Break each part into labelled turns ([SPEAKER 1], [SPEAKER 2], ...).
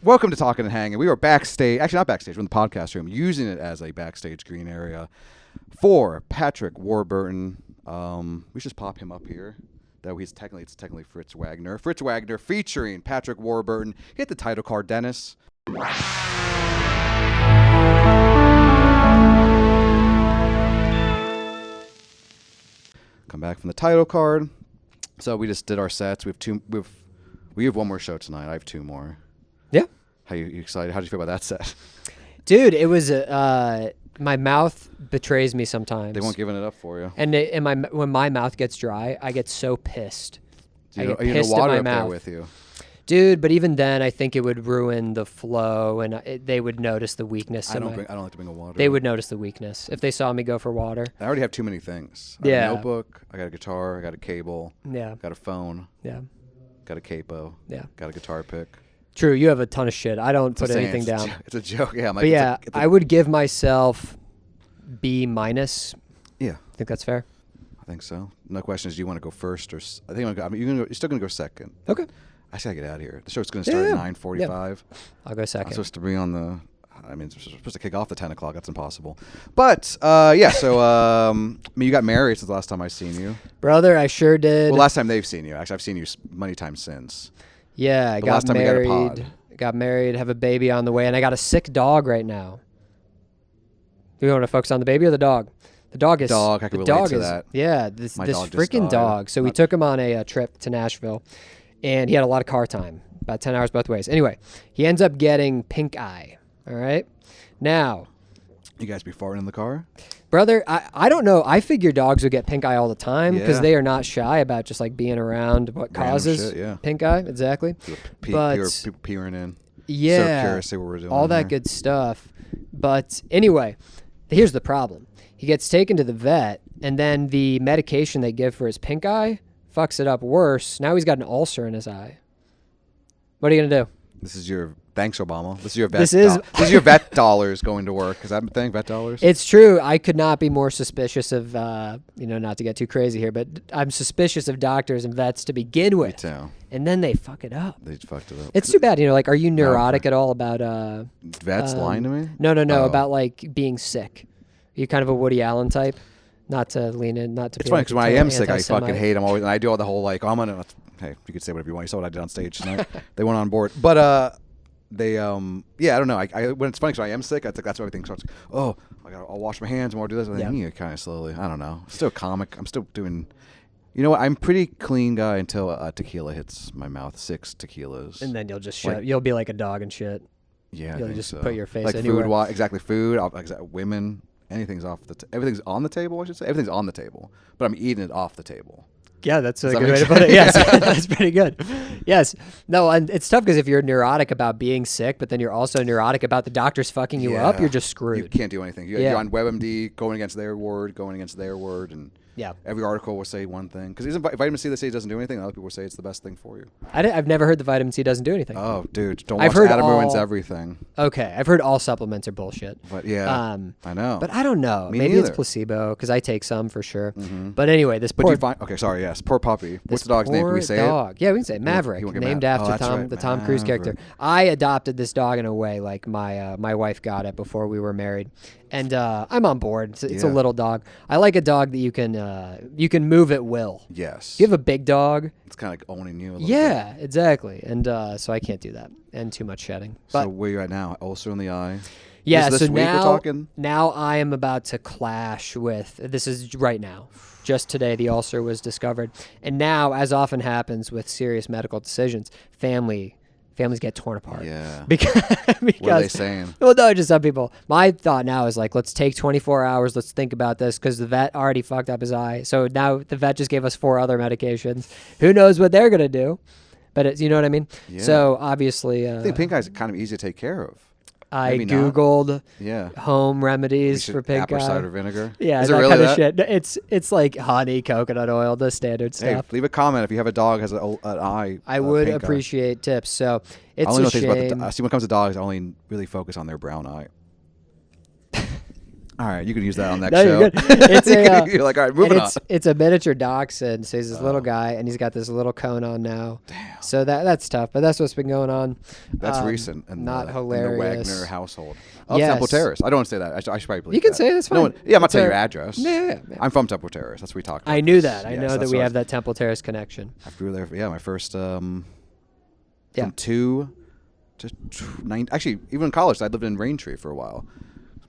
[SPEAKER 1] Welcome to Talkin and Hangin. We were backstage, actually not backstage, we're in the podcast room, using it as a backstage green area for Patrick Warburton. We should just pop him up here. It's technically Fritz Wagner. Fritz Wagner featuring Patrick Warburton. Hit the title card, Dennis. Come back from the title card. So we just did our sets. We have one more show tonight. I have two more.
[SPEAKER 2] Yeah.
[SPEAKER 1] How you excited? How did you feel about that set?
[SPEAKER 2] Dude, it was my mouth betrays me sometimes.
[SPEAKER 1] They weren't giving it up for you.
[SPEAKER 2] And when my mouth gets dry, I get so pissed. I get
[SPEAKER 1] pissed
[SPEAKER 2] at my
[SPEAKER 1] up
[SPEAKER 2] mouth
[SPEAKER 1] there with you.
[SPEAKER 2] Dude, but even then, I think it would ruin the flow, and they would notice the weakness.
[SPEAKER 1] I don't like to bring a water.
[SPEAKER 2] They would notice the weakness if they saw me go for water.
[SPEAKER 1] I already have too many things. I have a notebook. I got a guitar. I got a cable.
[SPEAKER 2] Yeah.
[SPEAKER 1] Got a phone.
[SPEAKER 2] Yeah.
[SPEAKER 1] Got a capo.
[SPEAKER 2] Yeah.
[SPEAKER 1] Got a guitar pick.
[SPEAKER 2] True, you have a ton of shit. I don't put anything down.
[SPEAKER 1] It's a joke. Yeah.
[SPEAKER 2] But yeah, I would give myself B-.
[SPEAKER 1] Yeah.
[SPEAKER 2] Think that's fair?
[SPEAKER 1] I think so. No question is, do you want to go first or? I think you're still gonna go second.
[SPEAKER 2] Okay.
[SPEAKER 1] I gotta get out of here. The show's gonna start at 9:45.
[SPEAKER 2] Yeah. I'll go second.
[SPEAKER 1] I'm supposed to be on the. It's supposed to kick off at 10 o'clock. That's impossible. But yeah. So you got married since the last time I seen you,
[SPEAKER 2] brother. I sure did.
[SPEAKER 1] Well, last time they've seen you. Actually, I've seen you many times since.
[SPEAKER 2] Yeah, I got married. Got married. Have a baby on the way, and I got a sick dog right now. Do you want to focus on the baby or the dog? The dog is.
[SPEAKER 1] Dog. I can relate to that.
[SPEAKER 2] Yeah, this freaking dog. So we took him on a trip to Nashville, and he had a lot of car time, about 10 hours both ways. Anyway, he ends up getting pink eye. All right, now.
[SPEAKER 1] You guys be farting in the car?
[SPEAKER 2] Brother, I don't know. I figure dogs would get pink eye all the time because they are not shy about just like being around what causes pink eye. Exactly.
[SPEAKER 1] People peering in.
[SPEAKER 2] Yeah.
[SPEAKER 1] So curious to see what we're doing.
[SPEAKER 2] All that good stuff. But anyway, here's the problem. He gets taken to the vet, and then the medication they give for his pink eye fucks it up worse. Now he's got an ulcer in his eye. What are you going to do?
[SPEAKER 1] This is your... Thanks, Obama. This is your vet.
[SPEAKER 2] This is
[SPEAKER 1] your vet dollars going to work. Is that a thing? Vet dollars?
[SPEAKER 2] It's true. I could not be more suspicious of, not to get too crazy here, but I'm suspicious of doctors and vets to begin with.
[SPEAKER 1] Me too.
[SPEAKER 2] And then they fuck it up.
[SPEAKER 1] They fucked it up.
[SPEAKER 2] It's too bad. Like, are you neurotic at all about
[SPEAKER 1] vets lying to me?
[SPEAKER 2] No. About like being sick. Are you kind of a Woody Allen type? Not to lean in. Not to.
[SPEAKER 1] It's funny because when I am sick, I fucking hate them always, and I do all the whole like, I'm gonna. Hey, you could say whatever you want. You saw what I did on stage tonight. They went on board, but they I don't know. I when it's funny because I am sick, I think that's when everything starts. Oh, I'll wash my hands more. Do this. And then kind of slowly. I don't know. Still comic. I'm still doing. You know what? I'm pretty clean guy until tequila hits my mouth. 6 tequilas.
[SPEAKER 2] And then you'll just shit. You'll be like a dog and shit.
[SPEAKER 1] Yeah,
[SPEAKER 2] you'll just put your face
[SPEAKER 1] like
[SPEAKER 2] anywhere.
[SPEAKER 1] Food. Exactly. Food. Women. Anything's off the. Everything's on the table. I should say. Everything's on the table, but I'm eating it off the table.
[SPEAKER 2] Yeah, that's a good way to put it. Yes, that's pretty good. Yes. No, and it's tough because if you're neurotic about being sick, but then you're also neurotic about the doctors fucking you up, you're just screwed.
[SPEAKER 1] You can't do anything. You're on WebMD going against their word, and every article will say one thing. Because isn't vitamin C, they say it doesn't do anything, and other people say it's the best thing for you.
[SPEAKER 2] I've never heard the vitamin C doesn't do anything.
[SPEAKER 1] Oh, dude, don't watch Adam Ruins Everything.
[SPEAKER 2] Okay, I've heard all supplements are bullshit.
[SPEAKER 1] But I know.
[SPEAKER 2] But I don't know. Maybe
[SPEAKER 1] neither.
[SPEAKER 2] It's placebo because I take some for sure.
[SPEAKER 1] Mm-hmm.
[SPEAKER 2] But anyway,
[SPEAKER 1] poor puppy. What's the dog's name? Can we say it?
[SPEAKER 2] Yeah, we can say it. Maverick, named after the Tom Cruise character. I adopted this dog in a way like my wife got it before we were married, and I'm on board. It's a little dog. I like a dog that you can move at will.
[SPEAKER 1] Yes.
[SPEAKER 2] If you have a big dog,
[SPEAKER 1] it's kind of like owning you a little bit.
[SPEAKER 2] Exactly. And so I can't do that, and too much shedding. But,
[SPEAKER 1] so where you at now? Ulcer in the eye.
[SPEAKER 2] Yeah.
[SPEAKER 1] This
[SPEAKER 2] so
[SPEAKER 1] week we're talking?
[SPEAKER 2] Now I am about to clash with. This is right now. Just today, the ulcer was discovered, and now, as often happens with serious medical decisions, families get torn apart.
[SPEAKER 1] Yeah.
[SPEAKER 2] Because
[SPEAKER 1] what are they saying?
[SPEAKER 2] Well, no, just some people. My thought now is like, let's take 24 hours. Let's think about this because the vet already fucked up his eye. So now the vet just gave us 4 other medications. Who knows what they're gonna do? But you know what I mean. Yeah. So obviously,
[SPEAKER 1] I think pink eye is kind of easy to take care of.
[SPEAKER 2] I Googled home remedies for pink eye.
[SPEAKER 1] Apple cider vinegar.
[SPEAKER 2] Yeah,
[SPEAKER 1] is
[SPEAKER 2] that
[SPEAKER 1] it really
[SPEAKER 2] kind
[SPEAKER 1] that?
[SPEAKER 2] of shit. It's like honey, coconut oil, the standard stuff.
[SPEAKER 1] Leave a comment if you have a dog has an eye.
[SPEAKER 2] I would appreciate tips. So it's
[SPEAKER 1] a shame.
[SPEAKER 2] See,
[SPEAKER 1] when it comes to dogs, I only really focus on their brown eye. All right, you can use that on next
[SPEAKER 2] No,
[SPEAKER 1] show.
[SPEAKER 2] you're good. It's a,
[SPEAKER 1] You're like, all right, moving on.
[SPEAKER 2] It's a miniature dachshund. So he's this little guy, and he's got this little cone on now.
[SPEAKER 1] Damn.
[SPEAKER 2] So that's tough, but that's what's been going on.
[SPEAKER 1] That's recent. And
[SPEAKER 2] not
[SPEAKER 1] in
[SPEAKER 2] hilarious.
[SPEAKER 1] the Wagner household. Of
[SPEAKER 2] Yes.
[SPEAKER 1] Temple Terrace. I don't want to say that. I should probably believe
[SPEAKER 2] You can
[SPEAKER 1] that.
[SPEAKER 2] say that's fine.
[SPEAKER 1] No one, yeah, I'm not
[SPEAKER 2] It's
[SPEAKER 1] telling
[SPEAKER 2] a-
[SPEAKER 1] your address.
[SPEAKER 2] Yeah.
[SPEAKER 1] I'm from Temple Terrace. That's what we talked about.
[SPEAKER 2] I knew that. I
[SPEAKER 1] Yes,
[SPEAKER 2] know that
[SPEAKER 1] that's
[SPEAKER 2] we
[SPEAKER 1] what
[SPEAKER 2] have that Temple Terrace connection.
[SPEAKER 1] I flew there. Yeah, my first. From
[SPEAKER 2] Yeah.
[SPEAKER 1] 2 to 9. Actually, even in college, I lived in Raintree for a while.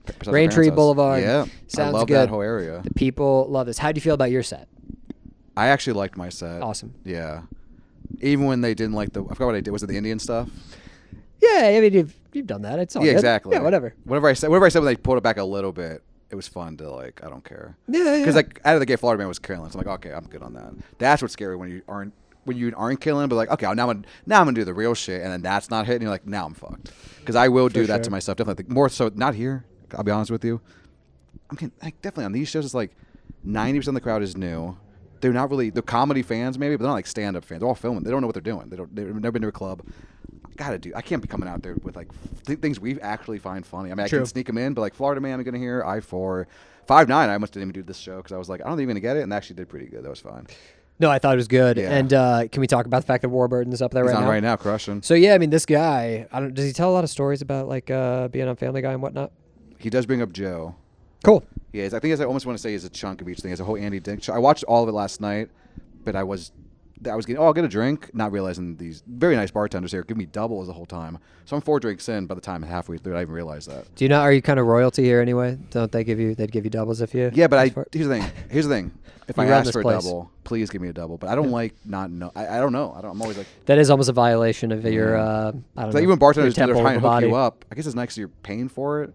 [SPEAKER 1] Besides my
[SPEAKER 2] Raintree
[SPEAKER 1] parents' house.
[SPEAKER 2] Boulevard.
[SPEAKER 1] Yeah,
[SPEAKER 2] Sounds
[SPEAKER 1] I love
[SPEAKER 2] good.
[SPEAKER 1] that whole area.
[SPEAKER 2] The people love this. How do you feel about your set?
[SPEAKER 1] I actually liked my set.
[SPEAKER 2] Awesome.
[SPEAKER 1] Yeah, even when they didn't like I forgot what I did. Was it the Indian stuff?
[SPEAKER 2] Yeah, I mean you've done that. It's all
[SPEAKER 1] Yeah,
[SPEAKER 2] good.
[SPEAKER 1] exactly.
[SPEAKER 2] Yeah, whatever.
[SPEAKER 1] Whatever I said when they pulled it back a little bit, it was fun to like. I don't care.
[SPEAKER 2] Yeah.
[SPEAKER 1] Because like out of the gate, Florida Man was killing. So I'm like, okay, I'm good on that. That's what's scary when you aren't killing, but like, okay, now I'm gonna do the real shit, and then that's not hitting. You're like, now I'm fucked. Because I will do that to myself. Definitely more so. Not here. I'll be honest with you. I'm getting, like, definitely on these shows. It's like 90% of the crowd is new. They're not really they're comedy fans maybe, but they're not like stand up fans. They're all filming. They don't know what they're doing. They've never been to a club. I can't be coming out there with like things we actually find funny. I mean,
[SPEAKER 2] True.
[SPEAKER 1] I can sneak them in, but like Florida Man, I'm gonna hear I4, 5'9". I almost didn't even do this show because I was like, I don't think I'm gonna get it, and they actually did pretty good. That was fine.
[SPEAKER 2] No, I thought it was good.
[SPEAKER 1] Yeah.
[SPEAKER 2] And can we talk about the fact that Warburton's up there
[SPEAKER 1] He's
[SPEAKER 2] right
[SPEAKER 1] on
[SPEAKER 2] now?
[SPEAKER 1] right now, crushing.
[SPEAKER 2] So yeah, I mean, this guy, does he tell a lot of stories about like being on Family Guy and whatnot?
[SPEAKER 1] He does bring up Joe.
[SPEAKER 2] Cool.
[SPEAKER 1] He is. I think I almost want to say he's a chunk of each thing. It's a whole Andy Dick show. I watched all of it last night, but I was getting, I'll get a drink, not realizing these very nice bartenders here give me doubles the whole time. So I'm 4 drinks in by the time halfway through. I didn't realize that.
[SPEAKER 2] Do you know? Are you kind of royalty here anyway? Don't they give you? They'd give you doubles if you.
[SPEAKER 1] Yeah, but
[SPEAKER 2] ask for it?
[SPEAKER 1] here's the thing. If
[SPEAKER 2] You
[SPEAKER 1] I
[SPEAKER 2] run
[SPEAKER 1] ask
[SPEAKER 2] this
[SPEAKER 1] for a
[SPEAKER 2] place.
[SPEAKER 1] double, please give me a double. But I don't like not know. I don't know. I'm always like.
[SPEAKER 2] That is almost a violation of your. I don't
[SPEAKER 1] Like
[SPEAKER 2] know.
[SPEAKER 1] even bartenders,
[SPEAKER 2] your
[SPEAKER 1] they're
[SPEAKER 2] temple
[SPEAKER 1] trying to
[SPEAKER 2] of the
[SPEAKER 1] hook you
[SPEAKER 2] body.
[SPEAKER 1] up. I guess it's nice 'cause you're paying for it.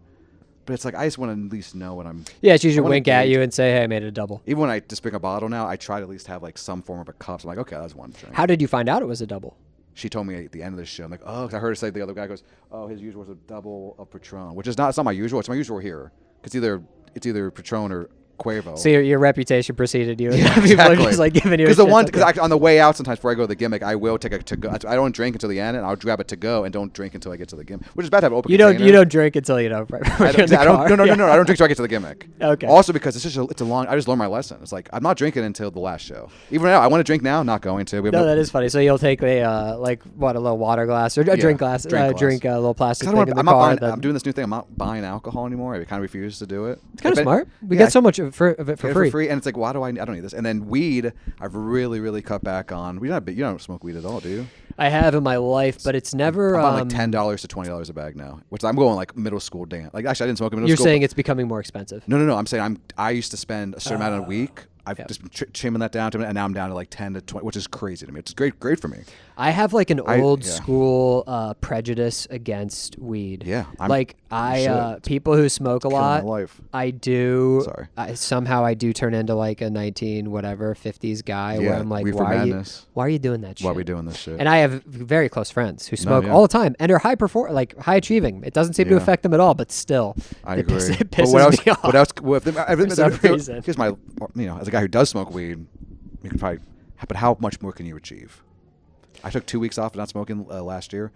[SPEAKER 1] But it's like I just want to at least know what I'm.
[SPEAKER 2] Yeah, it's usually
[SPEAKER 1] I wanna
[SPEAKER 2] wink at
[SPEAKER 1] gauge-
[SPEAKER 2] you and say, "Hey, I made it a double."
[SPEAKER 1] Even when I just bring a bottle now, I try to at least have like some form of a cup. So I'm like, okay, that's one drink.
[SPEAKER 2] How did you find out it was a double?
[SPEAKER 1] She told me at the end of the show. I'm like, oh, 'cause I heard her say the other guy goes, oh, his usual was a double of Patron, which is not. It's not my usual. It's my usual here. It's either Patron or Quavo.
[SPEAKER 2] So your reputation preceded you.
[SPEAKER 1] Yeah,
[SPEAKER 2] People
[SPEAKER 1] exactly.
[SPEAKER 2] are just like giving you.
[SPEAKER 1] Because on the way out, sometimes before I go to the gimmick, I will take a to go. I don't drink until the end, and I'll grab it to go, and don't drink until I get to the gimmick. Which is bad to have open.
[SPEAKER 2] You don't drink until you know. Right,
[SPEAKER 1] I don't. No. I don't drink until I get to the gimmick.
[SPEAKER 2] Okay.
[SPEAKER 1] Also because it's a long. I just learned my lesson. It's like I'm not drinking until the last show. Even now, I want to drink now. Not going to. We have
[SPEAKER 2] No, that is funny. So you'll take a a little water glass or a drink glass, drink a little plastic thing in the car.
[SPEAKER 1] I'm doing this new thing. I'm not buying alcohol anymore. I kind of refuse to do it.
[SPEAKER 2] It's kind of smart. We
[SPEAKER 1] yeah,
[SPEAKER 2] get so much of it for free.
[SPEAKER 1] And it's like, why do I don't need this? And then weed, I've really, really cut back on. You don't smoke weed at all, do you?
[SPEAKER 2] I have in my life, but it's never.
[SPEAKER 1] I'm buying like $10 to $20 a bag now, which I'm going like middle school dance. Like actually, I didn't smoke in middle
[SPEAKER 2] You're
[SPEAKER 1] school.
[SPEAKER 2] saying it's becoming more expensive.
[SPEAKER 1] No. I'm saying I used to spend a certain amount a week. I've
[SPEAKER 2] Yep.
[SPEAKER 1] just been trimming that down to, and now I'm down to like 10 to 20, which is crazy to me. It's great for me.
[SPEAKER 2] I have like an old
[SPEAKER 1] yeah.
[SPEAKER 2] school prejudice against weed.
[SPEAKER 1] Yeah,
[SPEAKER 2] People who smoke a
[SPEAKER 1] Killing
[SPEAKER 2] lot.
[SPEAKER 1] my life.
[SPEAKER 2] I do.
[SPEAKER 1] Sorry.
[SPEAKER 2] Somehow I do turn into like a 50s guy where I'm like,
[SPEAKER 1] reefer
[SPEAKER 2] why
[SPEAKER 1] madness.
[SPEAKER 2] are you doing that shit?
[SPEAKER 1] Why are we doing this shit?
[SPEAKER 2] And I have very close friends who smoke
[SPEAKER 1] yeah.
[SPEAKER 2] all the time and are high achieving. It doesn't seem to
[SPEAKER 1] Yeah.
[SPEAKER 2] affect them at all, but still,
[SPEAKER 1] I
[SPEAKER 2] it
[SPEAKER 1] agree.
[SPEAKER 2] It
[SPEAKER 1] But
[SPEAKER 2] pisses me off.
[SPEAKER 1] What else?
[SPEAKER 2] For some reason.
[SPEAKER 1] Here's my, as a guy who does smoke weed, you can probably. But how much more can you achieve? I took 2 weeks off of not smoking last year.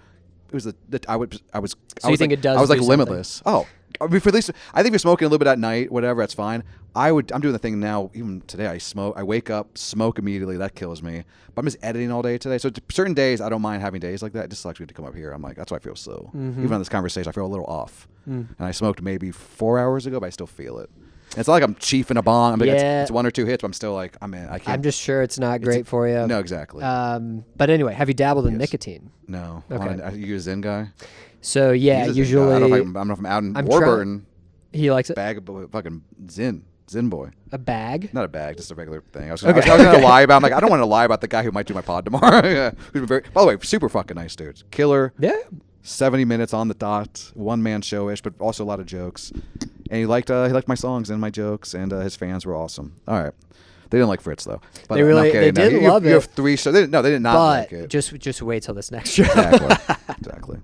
[SPEAKER 1] It was I was.
[SPEAKER 2] So you think it does?
[SPEAKER 1] I was like
[SPEAKER 2] do
[SPEAKER 1] limitless. Oh, I mean, for at least I think if you're smoking a little bit at night, whatever, that's fine. I'm doing the thing now. Even today, I smoke. I wake up, smoke immediately. That kills me. But I'm just editing all day today. So certain days, I don't mind having days like that. It just sucks me to come up here. I'm like, that's why I feel slow.
[SPEAKER 2] Mm-hmm.
[SPEAKER 1] Even on this conversation, I feel a little off. And I smoked maybe 4 hours ago, but I still feel it. And it's not like I'm chiefing a bong. I'm like, it's 1 or 2 hits, but I'm still like, I can't.
[SPEAKER 2] I'm just sure it's not great for you.
[SPEAKER 1] No, exactly.
[SPEAKER 2] But anyway, have you dabbled in nicotine?
[SPEAKER 1] No.
[SPEAKER 2] Okay.
[SPEAKER 1] Are you a Zen guy?
[SPEAKER 2] So yeah, usually.
[SPEAKER 1] I don't know if I'm out in Warburton.
[SPEAKER 2] He likes it.
[SPEAKER 1] Bag of fucking Zen boy.
[SPEAKER 2] A bag?
[SPEAKER 1] Not a bag, just a regular thing. I was going to lie about. I'm like, I don't want to lie about the guy who might do my pod tomorrow. Yeah. By the way, super fucking nice dude. Killer.
[SPEAKER 2] Yeah.
[SPEAKER 1] 70 minutes on the dot, one man showish, but also a lot of jokes. And he liked my songs and my jokes, and his fans were awesome. All right. They didn't like Fritz though. But
[SPEAKER 2] they did love it.
[SPEAKER 1] You have 3 shows. They did not like it.
[SPEAKER 2] Just wait till this next show.
[SPEAKER 1] Exactly.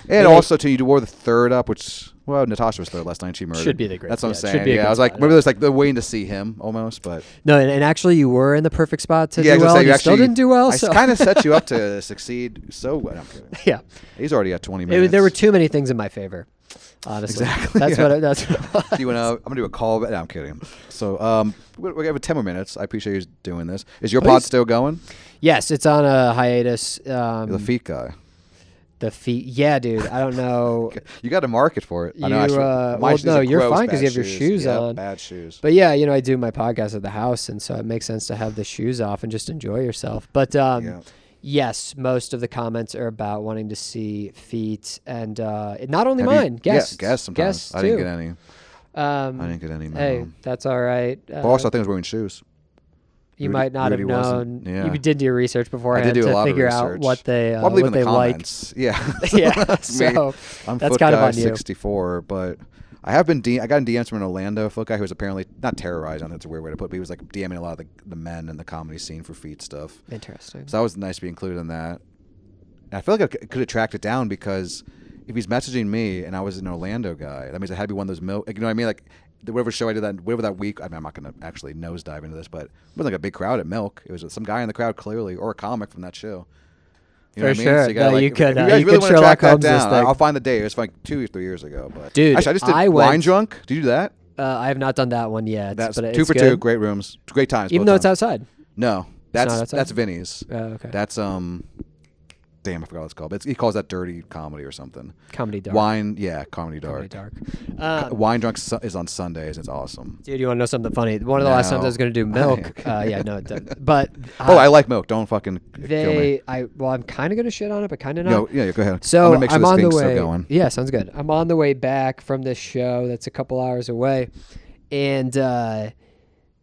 [SPEAKER 1] And also, too, you wore the third up, which Natasha was third last night. She murdered.
[SPEAKER 2] Should be the great.
[SPEAKER 1] That's what I'm
[SPEAKER 2] should
[SPEAKER 1] saying.
[SPEAKER 2] be
[SPEAKER 1] Yeah, I was like, maybe there's like the waiting to see him almost, but
[SPEAKER 2] no. And actually, you were in the perfect spot to do
[SPEAKER 1] I was
[SPEAKER 2] well.
[SPEAKER 1] gonna say,
[SPEAKER 2] You still didn't do well.
[SPEAKER 1] I
[SPEAKER 2] So
[SPEAKER 1] kind of set you up to succeed. So I'm kidding.
[SPEAKER 2] Yeah.
[SPEAKER 1] He's already at 20 minutes.
[SPEAKER 2] There were too many things in my favor. Honestly,
[SPEAKER 1] Exactly.
[SPEAKER 2] That's
[SPEAKER 1] yeah.
[SPEAKER 2] what. That's. What
[SPEAKER 1] Do you want to? I'm gonna do a call. No, I'm kidding. So we have 10 more minutes. I appreciate you doing this. Is your pod still going?
[SPEAKER 2] Yes, it's on a hiatus.
[SPEAKER 1] You're the feet guy.
[SPEAKER 2] The feet. Yeah, dude. I don't know.
[SPEAKER 1] You got to market for it.
[SPEAKER 2] You,
[SPEAKER 1] I know.
[SPEAKER 2] well, no, you're fine because you have your shoes on.
[SPEAKER 1] Bad shoes.
[SPEAKER 2] But yeah, I do my podcast at the house, and so it makes sense to have the shoes off and just enjoy yourself. But yes, most of the comments are about wanting to see feet, and not only mine. Guests.
[SPEAKER 1] Yeah, guests sometimes.
[SPEAKER 2] Guests
[SPEAKER 1] I didn't get any. I didn't get any.
[SPEAKER 2] Hey, that's all right.
[SPEAKER 1] But also, I think I was wearing shoes.
[SPEAKER 2] You might not have known.
[SPEAKER 1] Yeah.
[SPEAKER 2] You did your research beforehand
[SPEAKER 1] I did do
[SPEAKER 2] to
[SPEAKER 1] a lot
[SPEAKER 2] figure
[SPEAKER 1] of
[SPEAKER 2] out what they
[SPEAKER 1] I'll leave in
[SPEAKER 2] what
[SPEAKER 1] the
[SPEAKER 2] they like.
[SPEAKER 1] comments. Yeah.
[SPEAKER 2] Yeah.
[SPEAKER 1] That's me.
[SPEAKER 2] So
[SPEAKER 1] I'm
[SPEAKER 2] that's
[SPEAKER 1] foot
[SPEAKER 2] kind of
[SPEAKER 1] guy
[SPEAKER 2] on you.
[SPEAKER 1] 64, but I have been. I got in DMs from an Orlando foot guy who was apparently not terrorizing. That's a weird way to put it. But he was like DMing a lot of the men in the comedy scene for feet stuff.
[SPEAKER 2] Interesting.
[SPEAKER 1] So that was nice to be included in that. And I feel like I could have tracked it down because if he's messaging me and I was an Orlando guy, that means it had to be one of those milk. You know what I mean? Like whatever show I did that week. I mean, I'm not going to actually nosedive into this, but it wasn't like a big crowd at Milk. It was some guy in the crowd clearly, or a comic from that show. You know
[SPEAKER 2] For
[SPEAKER 1] what I mean?
[SPEAKER 2] sure.
[SPEAKER 1] So you gotta,
[SPEAKER 2] You could.
[SPEAKER 1] If you guys
[SPEAKER 2] You
[SPEAKER 1] really
[SPEAKER 2] could
[SPEAKER 1] want to track
[SPEAKER 2] Sherlock
[SPEAKER 1] that
[SPEAKER 2] Holmes this
[SPEAKER 1] down,
[SPEAKER 2] thing.
[SPEAKER 1] I'll find the date. It was like 2 or 3 years ago. But
[SPEAKER 2] Dude,
[SPEAKER 1] actually, I just did
[SPEAKER 2] I
[SPEAKER 1] Wine
[SPEAKER 2] went-
[SPEAKER 1] Drunk. Did you do that?
[SPEAKER 2] I have not done that one yet.
[SPEAKER 1] That's
[SPEAKER 2] but
[SPEAKER 1] 2
[SPEAKER 2] it's
[SPEAKER 1] for
[SPEAKER 2] good.
[SPEAKER 1] 2. Great rooms. Great times.
[SPEAKER 2] Even
[SPEAKER 1] both
[SPEAKER 2] though it's
[SPEAKER 1] times.
[SPEAKER 2] outside.
[SPEAKER 1] No,
[SPEAKER 2] not outside?
[SPEAKER 1] that's Vinny's.
[SPEAKER 2] Okay.
[SPEAKER 1] That's damn, I forgot what it's called. But he calls that dirty comedy or something.
[SPEAKER 2] Comedy Dark.
[SPEAKER 1] Wine, yeah, Comedy Dark.
[SPEAKER 2] Comedy Dark.
[SPEAKER 1] Wine Drunk is on Sundays. It's awesome.
[SPEAKER 2] Dude, you want to know something funny? One of the last times I was going to do Milk. Yeah, no, it doesn't. But
[SPEAKER 1] I like Milk. Don't fucking kill me.
[SPEAKER 2] I'm kind of going to shit on it, but kind of not.
[SPEAKER 1] No, yeah, go ahead.
[SPEAKER 2] So
[SPEAKER 1] I'm gonna make sure
[SPEAKER 2] I'm
[SPEAKER 1] this
[SPEAKER 2] on the
[SPEAKER 1] thing's still
[SPEAKER 2] way.
[SPEAKER 1] going.
[SPEAKER 2] Yeah, sounds good. I'm on the way back from this show that's a couple hours away, and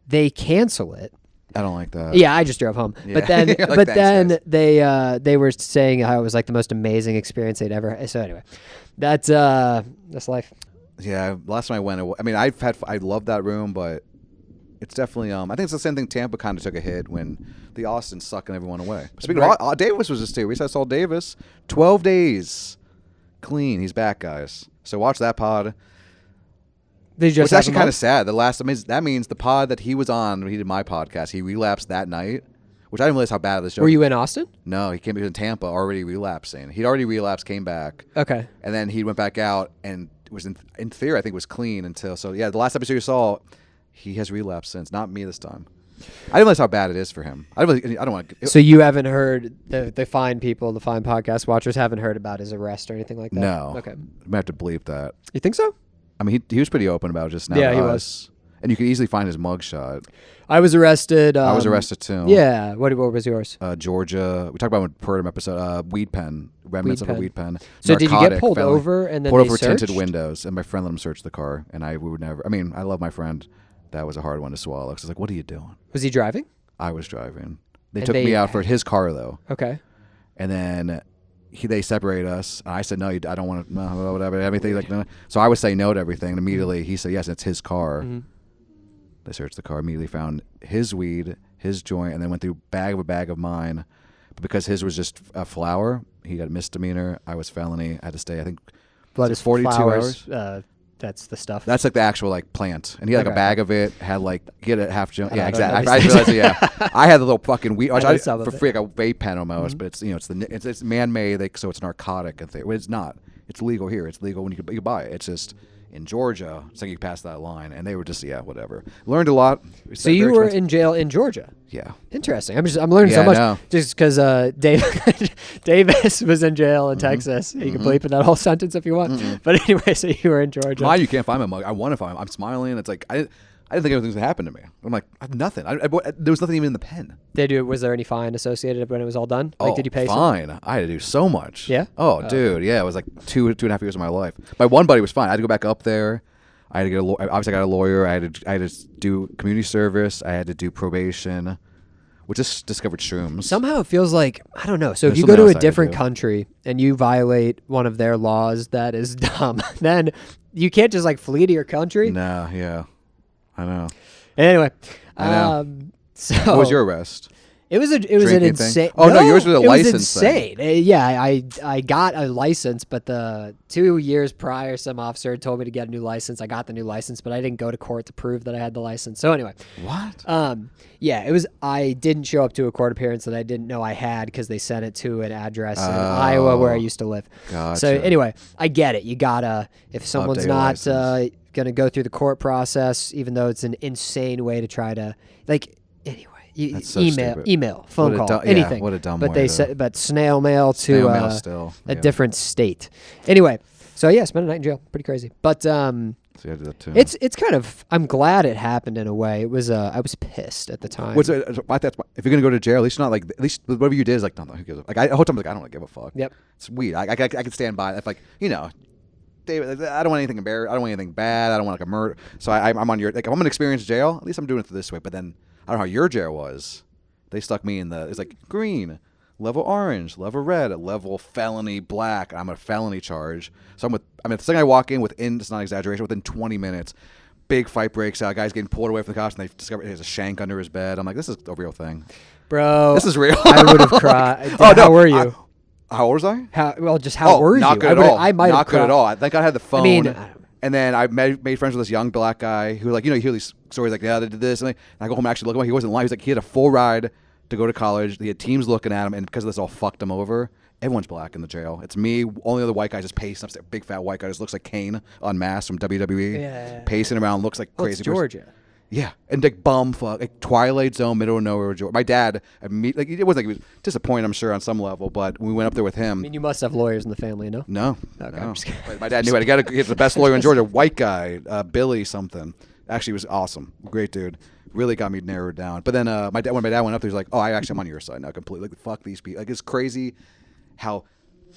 [SPEAKER 2] they cancel it.
[SPEAKER 1] I don't like that.
[SPEAKER 2] Yeah, I just drove home.
[SPEAKER 1] Yeah.
[SPEAKER 2] But then,
[SPEAKER 1] Like, thanks, guys.
[SPEAKER 2] they were saying how it was like the most amazing experience they'd ever. So anyway, that's life.
[SPEAKER 1] Yeah, last time I went, I love that room, but it's definitely I think it's the same thing. Tampa kind of took a hit when the Austins sucking everyone away. Speaking of, Davis was just here. We saw Davis 12 days clean. He's back, guys. So watch that pod. It's actually kind of sad. That means the pod that he was on when he did my podcast, he relapsed that night, which I didn't realize how bad this show.
[SPEAKER 2] Were you in Austin?
[SPEAKER 1] No, he came in Tampa already relapsing. He'd already relapsed, came back.
[SPEAKER 2] Okay.
[SPEAKER 1] And then he went back out and was in theory, I think, was clean until. So yeah, the last episode you saw, he has relapsed since. Not me this time. I didn't realize how bad it is for him. I don't want to.
[SPEAKER 2] So you haven't heard the fine people, the fine podcast watchers haven't heard about his arrest or anything like that?
[SPEAKER 1] No.
[SPEAKER 2] Okay.
[SPEAKER 1] I might have to bleep that.
[SPEAKER 2] You think so?
[SPEAKER 1] I mean, he was pretty open about it just now.
[SPEAKER 2] Yeah,
[SPEAKER 1] to
[SPEAKER 2] he
[SPEAKER 1] us.
[SPEAKER 2] was.
[SPEAKER 1] And you can easily find his mugshot.
[SPEAKER 2] I was arrested.
[SPEAKER 1] I was arrested too.
[SPEAKER 2] Yeah. What was yours?
[SPEAKER 1] Georgia. We talked about in the Purdom episode. Weed pen. Remnants of a weed pen.
[SPEAKER 2] So did you get pulled
[SPEAKER 1] felony.
[SPEAKER 2] over and then
[SPEAKER 1] pulled
[SPEAKER 2] they
[SPEAKER 1] over
[SPEAKER 2] searched?
[SPEAKER 1] tinted windows, and my friend let him search the car, and we would never. I mean, I love my friend. That was a hard one to swallow. Cause I was like, "What are you doing?"
[SPEAKER 2] Was he driving?
[SPEAKER 1] I was driving. They
[SPEAKER 2] And
[SPEAKER 1] took me out for his car though.
[SPEAKER 2] Okay.
[SPEAKER 1] And then they separate us. And I said, no, I don't want to, no, whatever, everything. Like, no. So I was saying no to everything. And immediately he said, yes, it's his car.
[SPEAKER 2] Mm-hmm.
[SPEAKER 1] They searched the car, immediately found his weed, his joint, and then went through bag of mine. But because his was just a flower, he got a misdemeanor. I was felony. I had to stay, I think,
[SPEAKER 2] Blood is
[SPEAKER 1] 42
[SPEAKER 2] flowers.
[SPEAKER 1] hours.
[SPEAKER 2] That's the stuff.
[SPEAKER 1] That's like the actual like plant, and he had like a bag of it. Had like he had a half joint. Yeah,
[SPEAKER 2] I don't know
[SPEAKER 1] exactly. I
[SPEAKER 2] these
[SPEAKER 1] realized. Yeah, I had the little fucking weed.
[SPEAKER 2] I know some of
[SPEAKER 1] For
[SPEAKER 2] it.
[SPEAKER 1] free, like a vape pen almost, but it's it's man made, so it's narcotic and thing. Well, it's not. It's legal here. It's legal when you buy it. It's just in Georgia, it's like you pass that line, and they were just whatever. Learned a lot.
[SPEAKER 2] So you were in jail in Georgia.
[SPEAKER 1] Yeah.
[SPEAKER 2] Interesting. I'm learning so
[SPEAKER 1] Yeah, I
[SPEAKER 2] much
[SPEAKER 1] know.
[SPEAKER 2] just because Davis was in jail in Texas. You can bleep in that whole sentence if you want. But anyway, so you were in Georgia.
[SPEAKER 1] Mine, you can't find my mug. I want to find him. I'm smiling. It's like I didn't think anything's gonna happen to me. I'm like, I have nothing. There was nothing even in the pen.
[SPEAKER 2] Was there any fine associated when it was all done? Like, did you pay?
[SPEAKER 1] Fine. I had to do so much.
[SPEAKER 2] Yeah?
[SPEAKER 1] Oh, dude. Yeah, it was like 2.5 years of my life. My one buddy was fine. I had to go back up there. I had to get obviously I got a lawyer. I had to do community service. I had to do probation. We just discovered shrooms.
[SPEAKER 2] Somehow it feels like, I don't know. So
[SPEAKER 1] There's
[SPEAKER 2] if you go
[SPEAKER 1] something
[SPEAKER 2] to
[SPEAKER 1] else
[SPEAKER 2] a
[SPEAKER 1] I had to
[SPEAKER 2] different
[SPEAKER 1] do.
[SPEAKER 2] country and you violate one of their laws that is dumb, then you can't just like flee to your country.
[SPEAKER 1] No, yeah. I know.
[SPEAKER 2] Anyway.
[SPEAKER 1] I know.
[SPEAKER 2] So
[SPEAKER 1] What was your arrest?
[SPEAKER 2] It was an
[SPEAKER 1] drinking
[SPEAKER 2] insane.
[SPEAKER 1] thing? Oh, no, yours was a
[SPEAKER 2] it
[SPEAKER 1] license
[SPEAKER 2] was insane. Yeah, I got a license, but the 2 years prior, some officer had told me to get a new license. I got the new license, but I didn't go to court to prove that I had the license. So anyway,
[SPEAKER 1] what?
[SPEAKER 2] Yeah, it was. I didn't show up to a court appearance that I didn't know I had because they sent it to an address in Iowa where I used to live.
[SPEAKER 1] Gotcha.
[SPEAKER 2] So anyway, I get it. You gotta if someone's not gonna go through the court process, even though it's an insane way to try to anyway. Email, phone call, anything.
[SPEAKER 1] What a dumb
[SPEAKER 2] but
[SPEAKER 1] way
[SPEAKER 2] they
[SPEAKER 1] to-
[SPEAKER 2] said, but snail mail to
[SPEAKER 1] Snail mail still,
[SPEAKER 2] a different state. Anyway, so yeah, spent a night in jail, pretty crazy. But
[SPEAKER 1] So you did that too.
[SPEAKER 2] it's kind of. I'm glad it happened in a way. It was. I was pissed at the time.
[SPEAKER 1] If you're gonna go to jail, at least not like at least whatever you did is like no, who gives a, like I the whole time I was like I don't really give a fuck.
[SPEAKER 2] Yep.
[SPEAKER 1] It's weird. I can stand by it. If David, I don't want anything embarrassing. I don't want anything bad. I don't want like a murder. So I'm on your if I'm gonna experience jail, at least I'm doing it this way. But then I don't know how your jail was. They stuck me in it's like green, level orange, level red, level felony black. I'm a felony charge. So the second I walk in it's not exaggeration, within 20 minutes, big fight breaks out. Guy's getting pulled away from the cops and they discover he has a shank under his bed. I'm like, this is a real thing.
[SPEAKER 2] Bro.
[SPEAKER 1] This is real.
[SPEAKER 2] I would have cried.
[SPEAKER 1] Oh, no.
[SPEAKER 2] How were you?
[SPEAKER 1] How old was I?
[SPEAKER 2] How were you?
[SPEAKER 1] Not good at all.
[SPEAKER 2] I might
[SPEAKER 1] not
[SPEAKER 2] have
[SPEAKER 1] good at all. I think I had the phone.
[SPEAKER 2] I mean,
[SPEAKER 1] and then I made friends with this young black guy who, like, you hear these stories like, yeah, they did this. And I go home and actually look at him. He wasn't lying. He was like, he had a full ride to go to college. He had teams looking at him. And because of this, all fucked him over. Everyone's black in the jail. It's me. Only other white guy just pacing upstairs. Big fat white guy just looks like Kane on Mass from WWE.
[SPEAKER 2] Yeah.
[SPEAKER 1] Pacing around, looks like crazy.
[SPEAKER 2] It's Georgia.
[SPEAKER 1] Yeah, and like bumfuck, like Twilight Zone, middle of nowhere. Georgia. My dad, it wasn't like he was disappointed, I'm sure, on some level, but we went up there with him.
[SPEAKER 2] I mean, you must have lawyers in the family, no?
[SPEAKER 1] No.
[SPEAKER 2] Okay,
[SPEAKER 1] no.
[SPEAKER 2] I'm just kidding.
[SPEAKER 1] My dad knew he's the best lawyer in Georgia, white guy, Billy something. Actually, was awesome, great dude. Really got me narrowed down. But then when my dad went up there, he was like, "Oh, I'm on your side now, completely. Like, fuck these people." Like, it's crazy how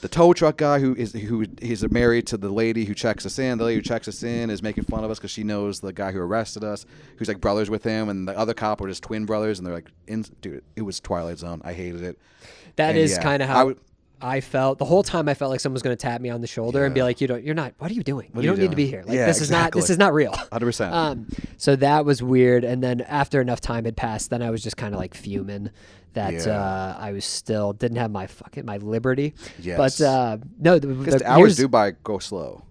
[SPEAKER 1] the tow truck guy who is married to the lady who checks us in. The lady who checks us in is making fun of us because she knows the guy who arrested us, who's like brothers with him, and the other cop were just twin brothers, and they're like, dude, it was Twilight Zone. I hated it.
[SPEAKER 2] That is kind of how I felt the whole time. I felt like someone was going to tap me on the shoulder and be like, "You're not. What are you doing? You don't need to be here. Like this is not real."
[SPEAKER 1] 100%.
[SPEAKER 2] So that was weird. And then after enough time had passed, then I was just kind of like fuming that I was still didn't have my liberty.
[SPEAKER 1] Yes.
[SPEAKER 2] But no,
[SPEAKER 1] because the hours go slow.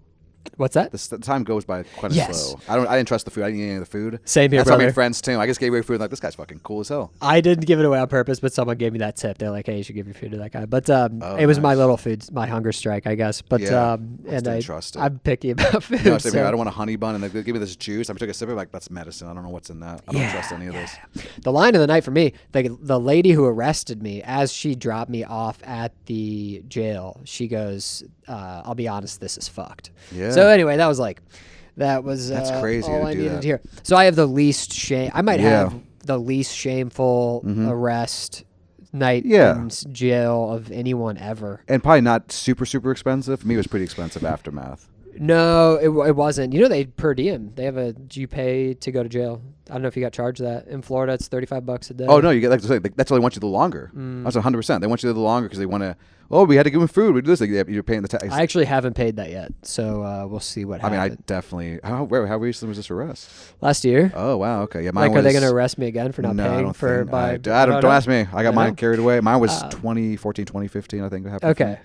[SPEAKER 2] What's that?
[SPEAKER 1] The time goes by quite slow. I didn't trust the food. I didn't eat any of the food.
[SPEAKER 2] Same here,
[SPEAKER 1] That's
[SPEAKER 2] brother.
[SPEAKER 1] how I made friends too. I just gave away food. Like, this guy's fucking cool as hell.
[SPEAKER 2] I didn't give it away on purpose, but someone gave me that tip. They're like, "Hey, you should give your food to that guy." But it was my little food, my hunger strike, I guess. But
[SPEAKER 1] I trust it.
[SPEAKER 2] I'm picky about food.
[SPEAKER 1] No, I don't want a honey bun, and they give me this juice. I took a sip of it, like, that's medicine. I don't know what's in that. I don't trust any of this.
[SPEAKER 2] The line of the night for me, the lady who arrested me, as she dropped me off at the jail, she goes, "I'll be honest, this is fucked."
[SPEAKER 1] Yeah.
[SPEAKER 2] So anyway, that's
[SPEAKER 1] crazy
[SPEAKER 2] all
[SPEAKER 1] to
[SPEAKER 2] I
[SPEAKER 1] do
[SPEAKER 2] needed
[SPEAKER 1] that.
[SPEAKER 2] to hear. So I have the least shame. I might have the least shameful arrest night in jail of anyone ever.
[SPEAKER 1] And probably not super, super expensive. For me, it was pretty expensive aftermath.
[SPEAKER 2] No, it wasn't. They per diem. They have do you pay to go to jail? I don't know if you got charged that. In Florida, it's $35 a day.
[SPEAKER 1] Oh, no, you get that's why they want you the longer. That's 100%. They want you the longer because they want to, we had to give them food. We do this. You're paying the tax.
[SPEAKER 2] I actually haven't paid that yet, so we'll see what happens.
[SPEAKER 1] I mean, I definitely, how recently was this arrest?
[SPEAKER 2] Last year.
[SPEAKER 1] Oh, wow, okay. Yeah,
[SPEAKER 2] are they going to arrest me again for not paying for my...
[SPEAKER 1] Don't ask me. I got mine carried away. Mine was 2014, 2015, I think. It happened.
[SPEAKER 2] Okay.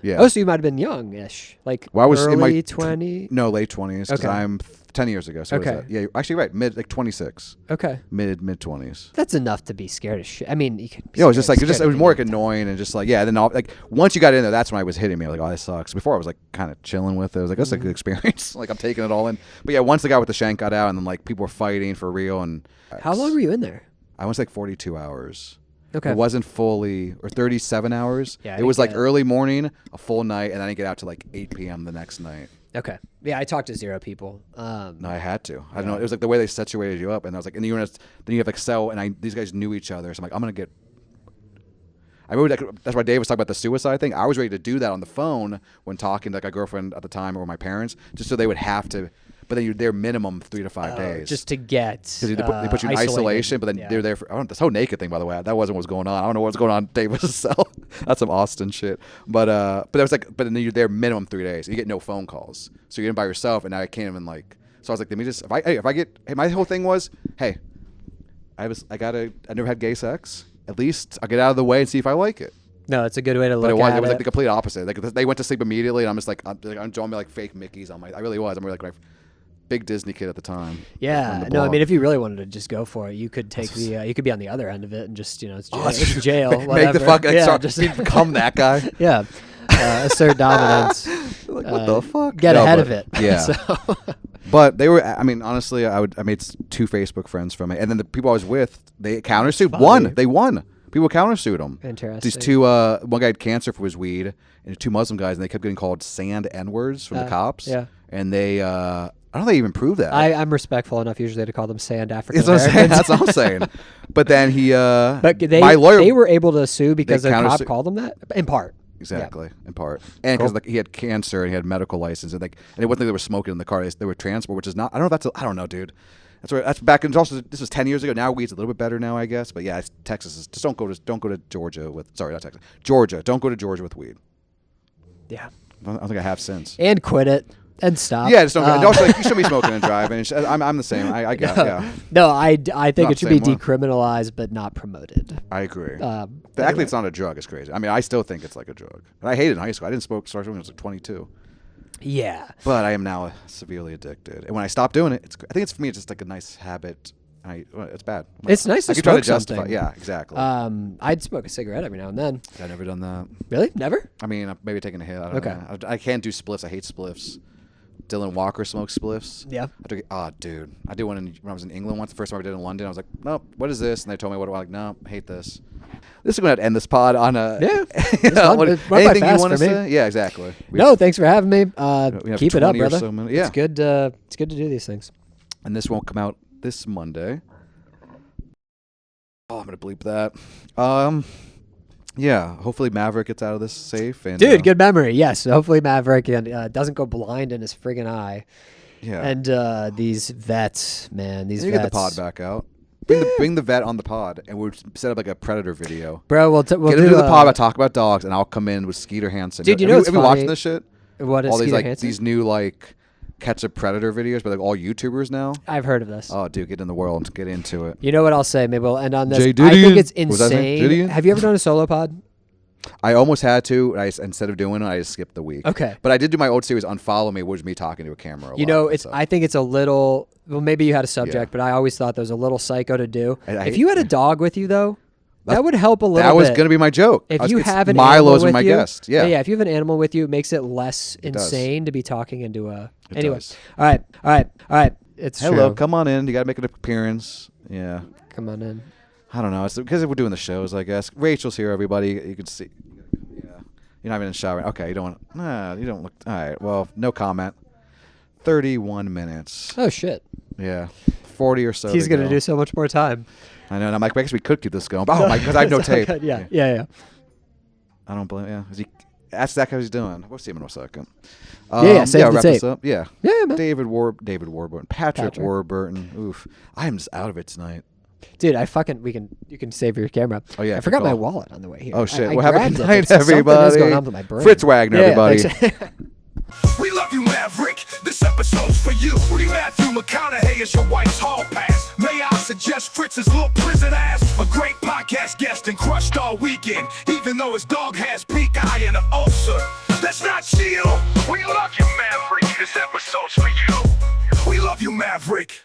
[SPEAKER 1] Yeah.
[SPEAKER 2] Oh, so you might have been young-ish, like
[SPEAKER 1] I was
[SPEAKER 2] early
[SPEAKER 1] in my
[SPEAKER 2] 20s?
[SPEAKER 1] No, late 20s, because I'm 10 years ago. So
[SPEAKER 2] okay.
[SPEAKER 1] Yeah, actually, right, mid 26.
[SPEAKER 2] Okay.
[SPEAKER 1] Mid 20s.
[SPEAKER 2] That's enough to be scared of shit. I mean, you could be
[SPEAKER 1] it was just like it was more like
[SPEAKER 2] anything.
[SPEAKER 1] annoying and just like then like once you got in there, that's when I was hitting me like, oh, this sucks. Before I was like kind of chilling with it. I was like, that's a good experience. Like, I'm taking it all in. But yeah, once the guy with the shank got out and then like people were fighting for real and.
[SPEAKER 2] How long were you in there?
[SPEAKER 1] I was like 42 hours.
[SPEAKER 2] Okay.
[SPEAKER 1] It wasn't fully, or 37 hours.
[SPEAKER 2] Yeah,
[SPEAKER 1] it was like early morning, a full night, and then I didn't get out to like 8 p.m. the next night.
[SPEAKER 2] Okay. Yeah, I talked to 0 people.
[SPEAKER 1] No, I had to. I don't know. It was like the way they situated you up, and I was like, and then you have Excel, and these guys knew each other, so I'm like, I'm gonna get. I remember that's why Dave was talking about the suicide thing. I was ready to do that on the phone when talking to like a girlfriend at the time or my parents, just so they would have to. But then you're there minimum 3 to 5 days.
[SPEAKER 2] Just to get
[SPEAKER 1] because they put you in isolation, but then they're there for this whole naked thing. By the way, that wasn't what was going on. I don't know what's going on. Dave was cell. That's some Austin shit. But there was but then you're there minimum 3 days. You get no phone calls, so you're in by yourself. And now I can't even like. So I was like, let me just if I get my whole thing was, hey, I never had gay sex. at least I'll get out of the way and see if I like it.
[SPEAKER 2] No, it's a good way to look
[SPEAKER 1] But
[SPEAKER 2] at it.
[SPEAKER 1] It was like the complete opposite. Like they went to sleep immediately, and I'm just like, I'm drawing me like fake Mickeys on my. I really was. I'm really like my big Disney kid at the time.
[SPEAKER 2] Yeah, no, I mean, if you really wanted to just go for it, you could take you could be on the other end of it and just, it's jail. It's jail.
[SPEAKER 1] Make
[SPEAKER 2] whatever.
[SPEAKER 1] the fuck. Like,
[SPEAKER 2] yeah,
[SPEAKER 1] just become that guy.
[SPEAKER 2] Yeah, assert dominance.
[SPEAKER 1] Like, what the fuck?
[SPEAKER 2] Get ahead of it.
[SPEAKER 1] Yeah.
[SPEAKER 2] So.
[SPEAKER 1] But they were. I mean, honestly, I made 2 Facebook friends from it, and then the people I was with, they countersued. Won. They won. People countersued them.
[SPEAKER 2] Interesting.
[SPEAKER 1] These 2, one guy had cancer for his weed, and 2 Muslim guys, and they kept getting called sand N-words from the cops.
[SPEAKER 2] Yeah.
[SPEAKER 1] And they, I don't think they even proved that.
[SPEAKER 2] I'm respectful enough usually to call them sand African
[SPEAKER 1] That's
[SPEAKER 2] Americans.
[SPEAKER 1] what I'm saying. But then he,
[SPEAKER 2] but
[SPEAKER 1] my lawyer,
[SPEAKER 2] they were able to sue because a cop
[SPEAKER 1] countersued.
[SPEAKER 2] called them that, in part.
[SPEAKER 1] Exactly, in part, and because he had cancer and he had medical license, and it wasn't like they were smoking in the car; they were transport, which is not. I don't know if that's. I don't know, dude. That's back in. Also, this was 10 years ago. Now weed's a little bit better now, I guess. But yeah, Texas is just don't go to Georgia with. Sorry, not Texas. Georgia. Don't go to Georgia with weed.
[SPEAKER 2] Yeah.
[SPEAKER 1] I don't think I have since.
[SPEAKER 2] And quit it. And stop.
[SPEAKER 1] Yeah, just don't. Also, like, you shouldn't be smoking and driving. I'm the same. I get. Yeah.
[SPEAKER 2] No, I think
[SPEAKER 1] Not
[SPEAKER 2] it should be
[SPEAKER 1] the same
[SPEAKER 2] decriminalized, but not promoted.
[SPEAKER 1] I agree.
[SPEAKER 2] Anyway.
[SPEAKER 1] It's not a drug. It's crazy. I mean, I still think it's like a drug. And I hated it in high school. I didn't start smoking when I was like 22.
[SPEAKER 2] Yeah.
[SPEAKER 1] But I am now severely addicted. And when I stop doing it, I think it's for me. It's just like a nice habit. It's bad.
[SPEAKER 2] It's nice to
[SPEAKER 1] I keep
[SPEAKER 2] smoke
[SPEAKER 1] trying to justify.
[SPEAKER 2] something.
[SPEAKER 1] Yeah, exactly.
[SPEAKER 2] I'd smoke a cigarette every now and then.
[SPEAKER 1] I've never done that.
[SPEAKER 2] Really? Never?
[SPEAKER 1] I mean, maybe taking a hit. I don't know. I can't do spliffs. I hate spliffs. Dylan Walker smokes spliffs.
[SPEAKER 2] Yeah.
[SPEAKER 1] Dude. I did one when I was in England once. The first time I did it in London, I was like, nope, what is this? And they told me what. I'm like, no, I hate this. This is going to end this pod on a...
[SPEAKER 2] Yeah.
[SPEAKER 1] Anything you want to say? Yeah, exactly.
[SPEAKER 2] No, thanks for having me. Keep it up, brother.
[SPEAKER 1] Yeah.
[SPEAKER 2] It's good to do these things.
[SPEAKER 1] And this won't come out this Monday. Oh, I'm going to bleep that. Yeah, hopefully Maverick gets out of this safe. And,
[SPEAKER 2] dude, good memory. Yes, hopefully Maverick doesn't go blind in his friggin' eye.
[SPEAKER 1] Yeah.
[SPEAKER 2] And these vets, man, these vets.
[SPEAKER 1] Get the pod back out. Bring the vet on the pod, and we'll set up like a Predator video.
[SPEAKER 2] Bro, we'll
[SPEAKER 1] get him
[SPEAKER 2] do
[SPEAKER 1] to the pod. I talk about dogs, and I'll come in with Skeeter Hansen.
[SPEAKER 2] Dude, you know what's
[SPEAKER 1] funny? Have you watching this shit?
[SPEAKER 2] What is
[SPEAKER 1] all these
[SPEAKER 2] Skeeter Hansen?
[SPEAKER 1] These new catch a Predator videos, but like all YouTubers now.
[SPEAKER 2] I've heard of this.
[SPEAKER 1] Oh, dude, get in the world, get into it.
[SPEAKER 2] You know what I'll say? Maybe we'll end on this.
[SPEAKER 1] I
[SPEAKER 2] think it's insane. Have you ever done a solo pod?
[SPEAKER 1] I almost had to. Instead of doing it, I just skipped the week.
[SPEAKER 2] Okay.
[SPEAKER 1] But I did do my old series, Unfollow Me, which was me talking to a camera.
[SPEAKER 2] I think it's a little. Well, maybe you had a subject, but I always thought that was a little psycho to do. If you had a dog with you, though, that would help a little bit.
[SPEAKER 1] That was going to be my joke.
[SPEAKER 2] If you have an
[SPEAKER 1] Milo's
[SPEAKER 2] animal with
[SPEAKER 1] my
[SPEAKER 2] you,
[SPEAKER 1] guest. Yeah.
[SPEAKER 2] If you have an animal with you, it makes it less insane to be talking into a. Anyway.
[SPEAKER 1] Does.
[SPEAKER 2] All right. It's
[SPEAKER 1] Hello,
[SPEAKER 2] true.
[SPEAKER 1] come on in. You got to make an appearance. Yeah.
[SPEAKER 2] Come on in.
[SPEAKER 1] I don't know. It's because we're doing the shows, I guess. Rachel's here, everybody. You can see. Yeah. You're not even in the shower. Okay, you don't look. All right. Well, no comment. 31 minutes.
[SPEAKER 2] Oh, shit.
[SPEAKER 1] Yeah. 40 or so.
[SPEAKER 2] He's going to do so much more time.
[SPEAKER 1] I know. And I'm like, I guess we could keep this going. Oh, because I have no tape.
[SPEAKER 2] Yeah.
[SPEAKER 1] I don't blame. Yeah. Ask Zach how he's doing. We'll see him in a second.
[SPEAKER 2] Save the
[SPEAKER 1] wrap
[SPEAKER 2] tape.
[SPEAKER 1] This up. Yeah.
[SPEAKER 2] Yeah, man.
[SPEAKER 1] David Warburton. Patrick Warburton. Oof. I am just out of it tonight.
[SPEAKER 2] Dude, you can save your camera.
[SPEAKER 1] Oh yeah.
[SPEAKER 2] I forgot my wallet on the way here.
[SPEAKER 1] Oh shit.
[SPEAKER 2] Well,
[SPEAKER 1] have a good night,
[SPEAKER 2] everybody.
[SPEAKER 1] everybody.
[SPEAKER 2] Going on with my brain.
[SPEAKER 1] Fritz Wagner, everybody.
[SPEAKER 3] We love you, Maverick. This episode's for you. Rudy Matthew McConaughey is your wife's hall pass. May I suggest Fritz's little prison ass? A great podcast guest and crushed all weekend. Even though his dog has pink eye and an ulcer. That's not chill. We love you, Maverick. This episode's for you. We love you, Maverick.